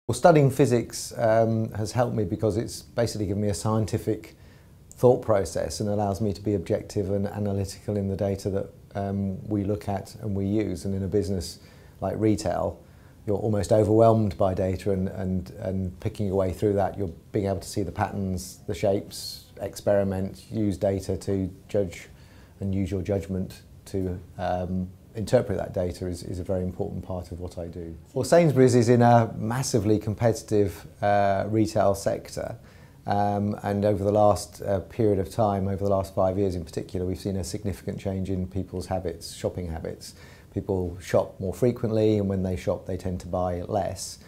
Well, studying physics has helped me because it's basically given me a scientific thought process and allows me to be objective and analytical in the data that we look at and we use. And in a business like retail, you're almost overwhelmed by data and picking your way through that. You're being able to see the patterns, the shapes, experiment, use data to judge and use your judgment to interpret that data is a very important part of what I do. Well, Sainsbury's is in a massively competitive retail sector, and over the last period of time, over the last 5 years in particular, we've seen a significant change in people's habits, shopping habits. People shop more frequently, and when they shop they tend to buy less.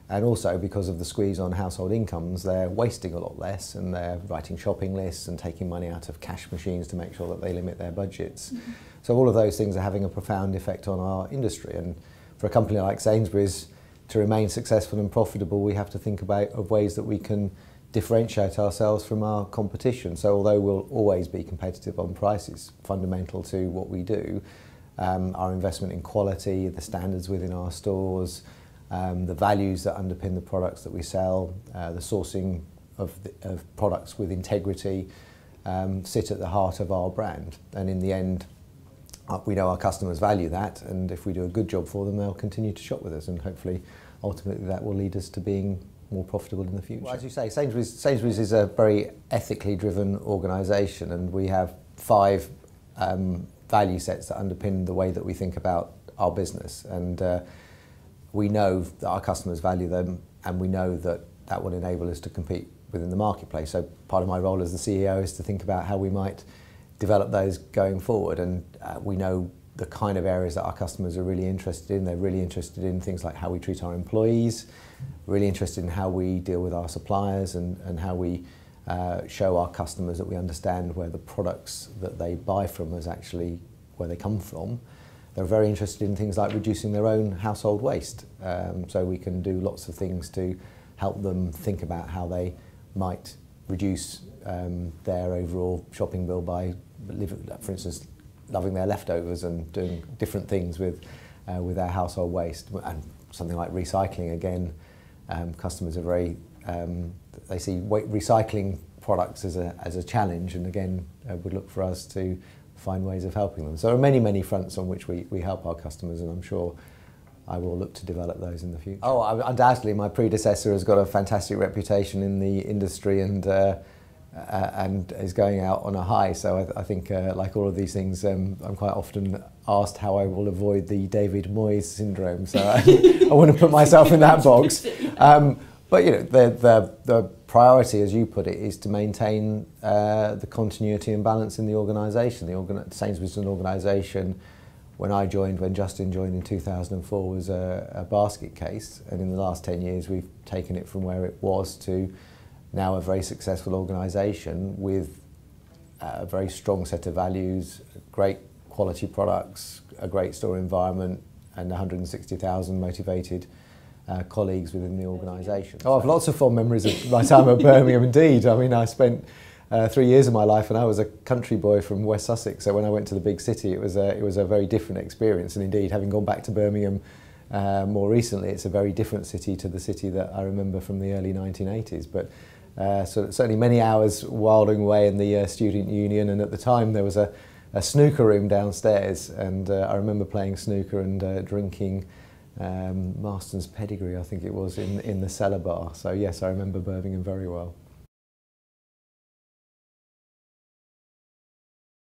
And also because of the squeeze on household incomes, they're wasting a lot less, and they're writing shopping lists and taking money out of cash machines to make sure that they limit their budgets. Mm-hmm. So all of those things are having a profound effect on our industry. And for a company like Sainsbury's to remain successful and profitable, we have to think of ways that we can differentiate ourselves from our competition. So although we'll always be competitive on prices, fundamental to what we do, our investment in quality, the standards within our stores, the values that underpin the products that we sell, the sourcing of products with integrity sit at the heart of our brand. And in the end, we know our customers value that, and if we do a good job for them, they'll continue to shop with us, and hopefully, ultimately, that will lead us to being more profitable in the future. Well, as you say, Sainsbury's is a very ethically driven organisation, and we have 5 value sets that underpin the way that we think about our business. And we know that our customers value them, and we know that that will enable us to compete within the marketplace. So part of my role as the CEO is to think about how we might develop those going forward. And we know the kind of areas that our customers are really interested in. They're really interested in things like how we treat our employees, really interested in how we deal with our suppliers, and how we show our customers that we understand where the products that they buy from us actually, where they come from. They're very interested in things like reducing their own household waste. So we can do lots of things to help them think about how they might reduce their overall shopping bill by, for instance, loving their leftovers and doing different things with their household waste. And something like recycling, again, customers are very, they see recycling products as a challenge, and again would look for us to find ways of helping them. So there are many, many fronts on which we help our customers, and I'm sure I will look to develop those in the future. Oh, undoubtedly my predecessor has got a fantastic reputation in the industry and is going out on a high. So I think, like all of these things, I'm quite often asked how I will avoid the David Moyes syndrome. So I wouldn't put myself in that box. But you know, the priority, as you put it, is to maintain the continuity and balance in the organisation. Sainsbury's is an organisation. When Justin joined in 2004, was a basket case, and in the last 10 years we've taken it from where it was to now a very successful organisation with a very strong set of values, great quality products, a great store environment, and 160,000 motivated colleagues within the organisation. Oh, I've lots of fond memories of my time at Birmingham indeed. I mean, I spent 3 years of my life, and I was a country boy from West Sussex, so when I went to the big city it was a very different experience. And indeed, having gone back to Birmingham more recently, it's a very different city to the city that I remember from the early 1980s. But so certainly many hours wilding away in the student union, and at the time there was a snooker room downstairs, and I remember playing snooker and drinking Marston's Pedigree, I think it was, in the cellar bar. So yes, I remember Birmingham very well.